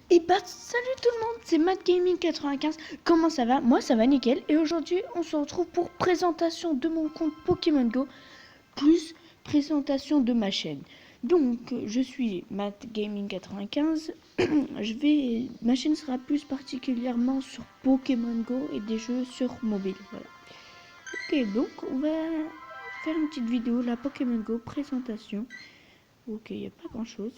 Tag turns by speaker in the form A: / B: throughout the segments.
A: Et bah salut tout le monde, c'est Matt Gaming 95. Comment ça va? Moi ça va nickel. Et aujourd'hui on se retrouve pour présentation de mon compte Pokémon Go plus présentation de ma chaîne. Donc je suis Matt Gaming 95. Ma chaîne sera plus particulièrement sur Pokémon Go et des jeux sur mobile. Voilà. Ok, donc on va faire une petite vidéo la Pokémon Go présentation. Ok, il n'y a pas grand chose.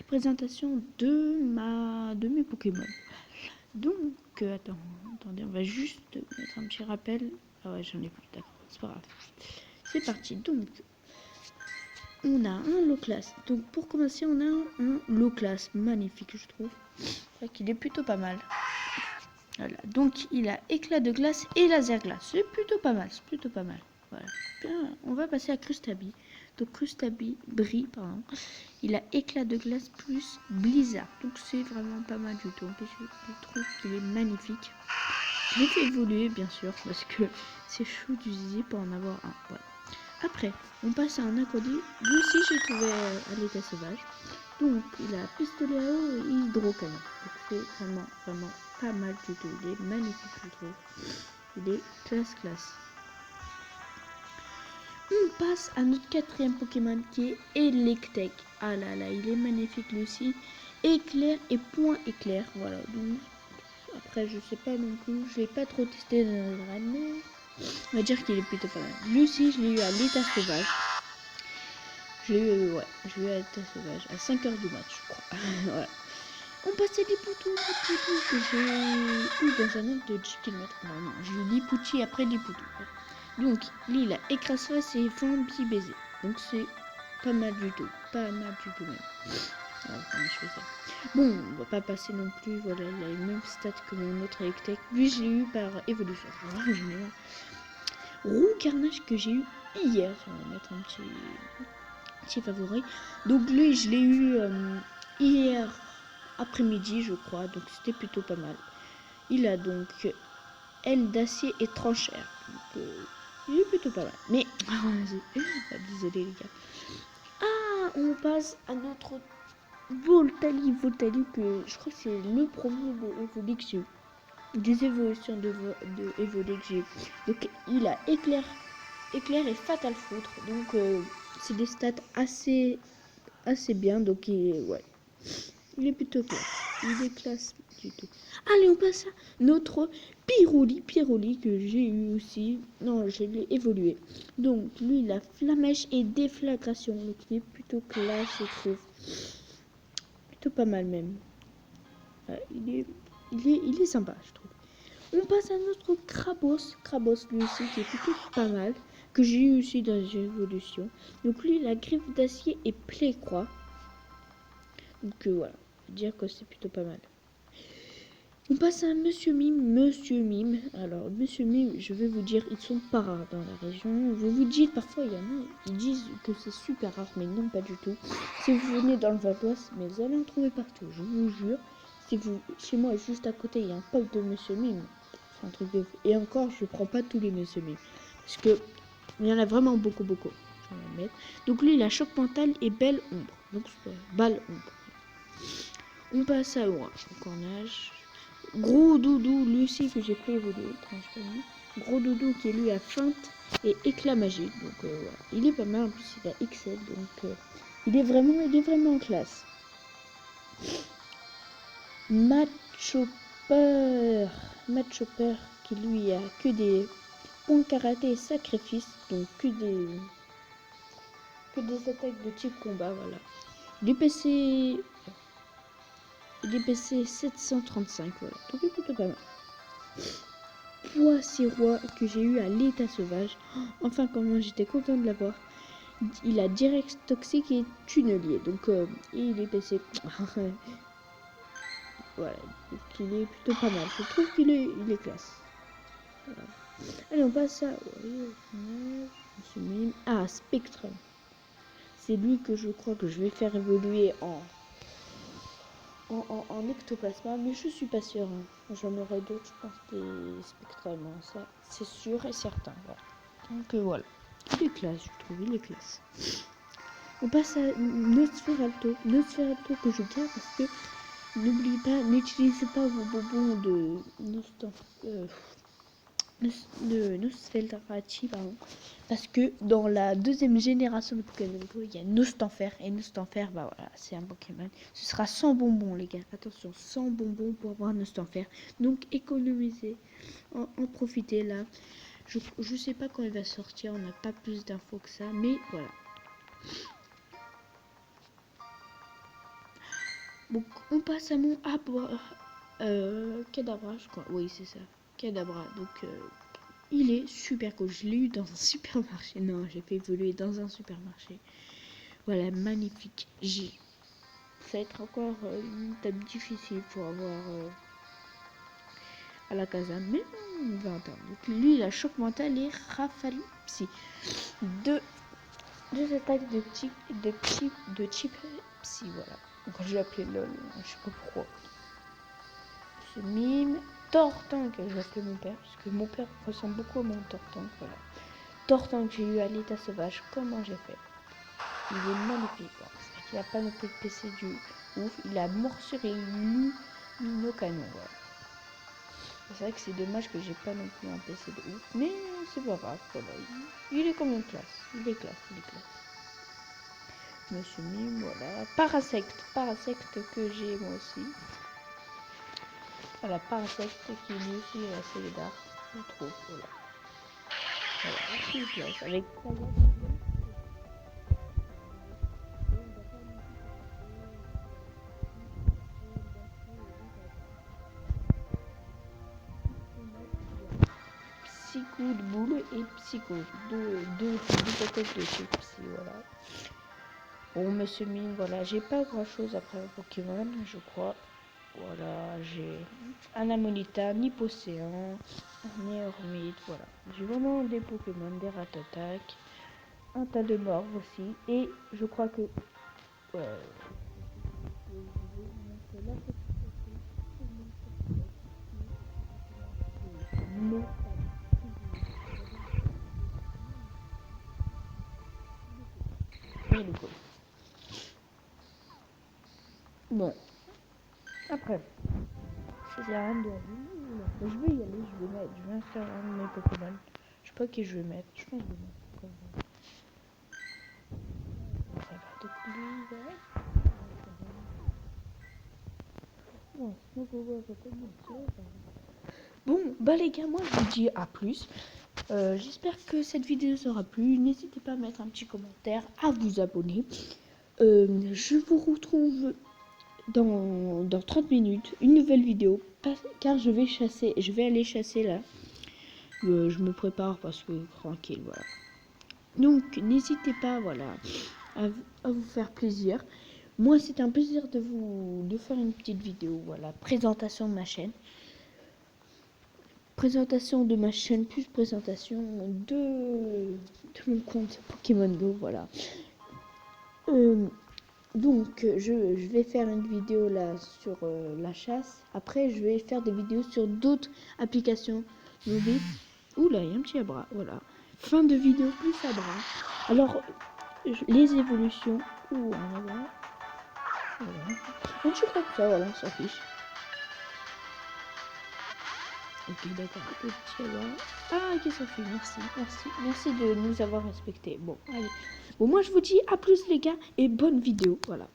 A: Présentation de mes Pokémon. Donc, attendez, on va juste mettre un petit rappel. Ah ouais, j'en ai plus, d'accord, c'est pas grave. C'est parti, donc, on a un low class. Donc, pour commencer, on a un low class magnifique, je trouve. C'est qu'il est plutôt pas mal. Voilà, donc il a éclat de glace et laser glace. C'est plutôt pas mal, Voilà. Bien, on va passer à Crustabi. Donc Crustabi brille, pardon. Il a éclat de glace plus blizzard. Donc c'est vraiment pas mal du tout. Je trouve qu'il est magnifique. Je l'ai fait évoluer bien sûr parce que c'est chou du zizi pour en avoir un. Voilà. Après, on passe à un Acody. Lui aussi j'ai trouvé à l'état sauvage. Donc il a pistolet à eau et hydrocanon. Donc c'est vraiment pas mal du tout. Il est magnifique je trouve. Il est classe. On passe à notre quatrième Pokémon qui est Electek. Ah là là, il est magnifique lui aussi. Éclair et point éclair. Voilà. Donc, après, je sais pas non plus. Je l'ai pas trop testé dans le run, mais on va dire qu'il est plutôt pas mal. Lui aussi, je l'ai eu à l'état sauvage. Je l'ai eu à l'état sauvage. À 5h du match, je crois. Voilà. On passait des poutous que j'ai eu dans un autre de 10 km. Non, j'ai eu des Pouchis après des poutous. Donc, lui, il a écrasé ses fambi baiser. Donc, c'est pas mal du tout. Même. Voilà, je fais ça. Bon, on va pas passer non plus. Voilà, il a les mêmes stats que mon autre Electek. Lui, je l'ai eu par évolution. Roux Carnage que j'ai eu hier. On va mettre un petit favori. Donc, lui, je l'ai eu hier après-midi, je crois. Donc, c'était plutôt pas mal. Il a donc aile d'acier et tranchère. Donc, il est plutôt pas mal. Mais, désolé les gars. Ah, on passe à notre Voltali que je crois que c'est le premier de Evolé que j'ai eu. Des évolutions de Evolé que j'ai eu. Donc, il a éclair et fatal foutre. Donc, c'est des stats assez bien. Donc, il est plutôt classe. Il est classe du tout. Allez, on passe à notre Pyroli que j'ai eu aussi. Non, je l'ai évolué. Donc, lui, il a flamèche et déflagration. Donc, il est plutôt classe, je trouve. Plutôt pas mal même. Il est sympa, je trouve. On passe à notre Crabos. Crabos, lui aussi, qui est plutôt pas mal. Que j'ai eu aussi dans les évolutions. Donc, lui, il a griffe d'acier et plaie-croix. Donc, voilà. Dire que c'est plutôt pas mal. On passe à Monsieur Mime. Alors, Monsieur Mime, je vais vous dire, ils sont pas rares dans la région. Je vous dis, parfois, il y en a qui disent que c'est super rare, mais non, pas du tout. Si vous venez dans le Val d'Oise, mais vous allez en trouver partout, je vous jure. Chez moi, juste à côté, il y a un pôle de Monsieur Mime. C'est un truc de fou. Et encore, je prends pas tous les Monsieur Mime. Parce que il y en a vraiment beaucoup. Je vais en mettre. Donc, lui, il a choc mental et belle ombre. Donc, balle ombre. On passe à Cornage. Gros doudou, lui aussi que j'ai fait évoluer, Gros doudou qui est lui à feinte et éclat magique. Donc voilà. Il est pas mal, en plus il a XL, donc il est vraiment en classe. Matt Chopper qui lui a que des points karaté et sacrifice, donc que des attaques de type combat, voilà. DPC 735, voilà. Donc il est plutôt pas mal. Poissirois que j'ai eu à l'état sauvage. Enfin, comment j'étais content de l'avoir. Il a direct toxique et tunnelier. Donc, il est PC. Voilà. Donc, il est plutôt pas mal. Je trouve qu'il est classe. Voilà. Allez, on passe à. Spectrum. C'est lui que je crois que je vais faire évoluer en ectoplasma, mais je suis pas sûre. Hein. J'en aurai d'autres, je pense, des Spectrum. Hein. Ça, c'est sûr et certain. Voilà. Donc voilà. Il est classe, je trouve, il est classe. On passe à Nosferalto que je garde parce que N'oubliez pas, n'utilisez pas vos bonbons de Nosferatu, pardon, parce que dans la deuxième génération de Pokémon Go, il y a Nostanfer, et Nostanfer, bah voilà, c'est un Pokémon. Ce sera sans bonbons, les gars. Attention, sans bonbons pour avoir Nostanfer. Donc économisez, en profitez là. Je sais pas quand il va sortir, on n'a pas plus d'infos que ça, mais voilà. Donc on passe à mon Kadabra, je crois. Oui, c'est ça. Kadabra. Donc il est super cool. Je l'ai eu dans un supermarché. Non, j'ai fait évoluer dans un supermarché. Voilà, magnifique. Ça va être encore une table difficile pour avoir à la casa, mais on va attendre. Donc lui, il a choc mental et rafale psy. Deux attaques de type psy, voilà. Donc je l'ai appelé LOL, je sais pas pourquoi. Ce mime. Tortank, je vais appeler mon père, parce que mon père ressemble beaucoup à mon Tortank, voilà. Tortank, j'ai eu à l'état sauvage, comment j'ai fait? Il est magnifique, bon. Il n'a pas non plus de PC du ouf, il a morsure et nos canons, voilà. C'est vrai que c'est dommage que j'ai pas non plus un PC de ouf, mais c'est pas grave, voilà. Il est quand même classe, il est classe. Monsieur Mime, voilà. Parasect que j'ai moi aussi. Voilà, Parasect qui lui aussi est assez lédard, je trouve, voilà. Voilà, c'est classe, avec Psycho de boule et Psycho. Deux attaques de chez Psy, voilà. Bon, Monsieur Mime, voilà, j'ai pas grand chose après le Pokémon, je crois. Voilà, j'ai un Amonita, Nipocéan, un Néormite, voilà. J'ai vraiment des Pokémon, des Ratatac, un tas de morts aussi, et je crois que... Bon, après, ça sert à rien de... Je vais y aller, je vais faire un de mes Pokémon. Je sais pas qui je vais mettre, je pense que je vais mettre comme ça. Ça va, donc lui, voilà. Bon, bah les gars, moi je vous dis à plus. J'espère que cette vidéo vous aura plu. N'hésitez pas à mettre un petit commentaire, à vous abonner. Je vous retrouve dans 30 minutes, une nouvelle vidéo, car je vais aller chasser là. Je me prépare parce que tranquille, voilà. Donc n'hésitez pas, voilà, à vous faire plaisir. Moi, c'est un plaisir de faire une petite vidéo, voilà, présentation de ma chaîne. Présentation de ma chaîne, plus présentation de mon compte Pokémon Go, voilà. Donc, je vais faire une vidéo là sur la chasse. Après, je vais faire des vidéos sur d'autres applications mobiles. Ouh là, il y a un petit Abra, voilà. Fin de vidéo plus Abra. Alors, les évolutions. Ouh, un Abra. Voilà. Un petit comme ça, voilà, on s'en fiche. Ok, d'accord. Petit Abra. Ah, qui s'en fiche, merci de nous avoir respectés. Bon, allez. Bon, moi je vous dis à plus les gars et bonne vidéo, voilà.